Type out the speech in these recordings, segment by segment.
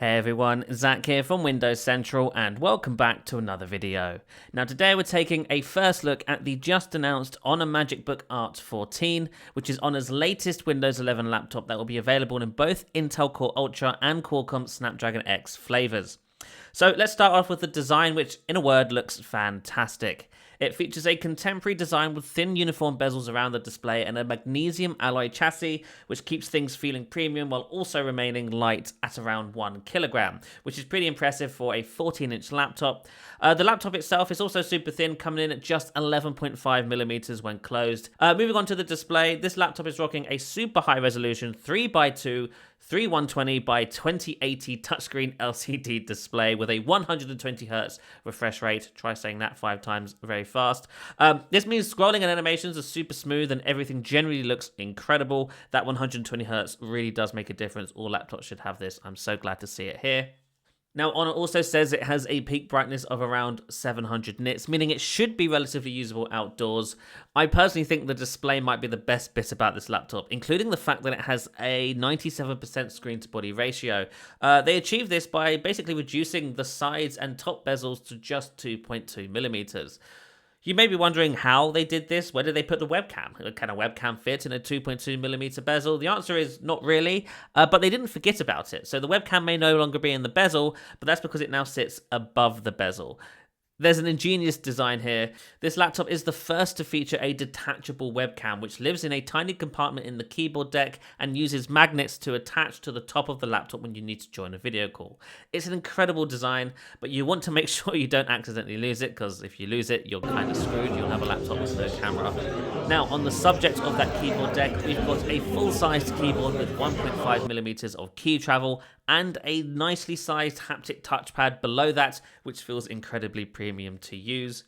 Hey everyone, Zach here from Windows Central and welcome back to another video. Now today we're taking a first look at the just announced Honor MagicBook Art 14, which is Honor's latest Windows 11 laptop that will be available in both Intel Core Ultra and Qualcomm Snapdragon X flavors. So let's start off with the design, which in a word looks fantastic. It features a contemporary design with thin uniform bezels around the display and a magnesium alloy chassis, which keeps things feeling premium while also remaining light at around 1 kilogram, which is pretty impressive for a 14-inch laptop. The laptop itself is also super thin, coming in at just 11.5 millimeters when closed. Moving on to the display, this laptop is rocking a super high resolution 3x2 3120 by 2080 touchscreen LCD display with a 120Hz refresh rate. Try saying that 5 times very fast. This means scrolling and animations are super smooth and everything generally looks incredible. That 120Hz really does make a difference. All laptops should have this. I'm so glad to see it here. Now, Honor also says it has a peak brightness of around 700 nits, meaning it should be relatively usable outdoors. I personally think the display might be the best bit about this laptop, including the fact that it has a 97% screen-to-body ratio. They achieved this by basically reducing the sides and top bezels to just 2.2 millimeters. You may be wondering how they did this. Where did they put the webcam? Can a webcam fit in a 2.2 millimeter bezel? The answer is not really, but they didn't forget about it. So the webcam may no longer be in the bezel, but that's because it now sits above the bezel. There's an ingenious design here. This laptop is the first to feature a detachable webcam, which lives in a tiny compartment in the keyboard deck and uses magnets to attach to the top of the laptop when you need to join a video call. It's an incredible design, but you want to make sure you don't accidentally lose it, because if you lose it, you're kind of screwed. You'll have a laptop with no camera. Now, on the subject of that keyboard deck, we've got a full-sized keyboard with 1.5 millimeters of key travel and a nicely sized haptic touchpad below that, which feels incredibly premium to use.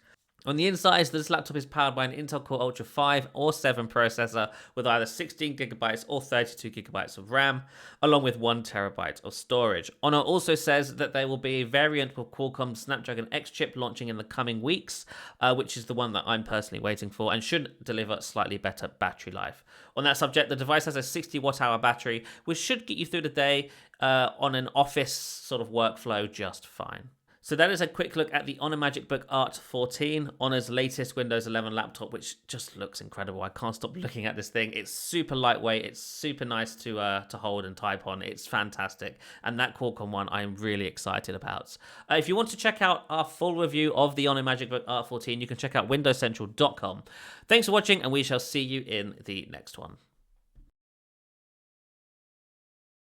On the inside, this laptop is powered by an Intel Core Ultra 5 or 7 processor with either 16GB or 32GB of RAM, along with 1TB of storage. Honor also says that there will be a variant with Qualcomm Snapdragon X chip launching in the coming weeks, which is the one that I'm personally waiting for and should deliver slightly better battery life. On that subject, the device has a 60 watt-hour battery, which should get you through the day on an office sort of workflow just fine. So that is a quick look at the Honor MagicBook Art 14, Honor's latest Windows 11 laptop, which just looks incredible. I can't stop looking at this thing. It's super lightweight. It's super nice to hold and type on. It's fantastic. And that Qualcomm one I'm really excited about. If you want to check out our full review of the Honor MagicBook Art 14, you can check out windowscentral.com. Thanks for watching, and we shall see you in the next one.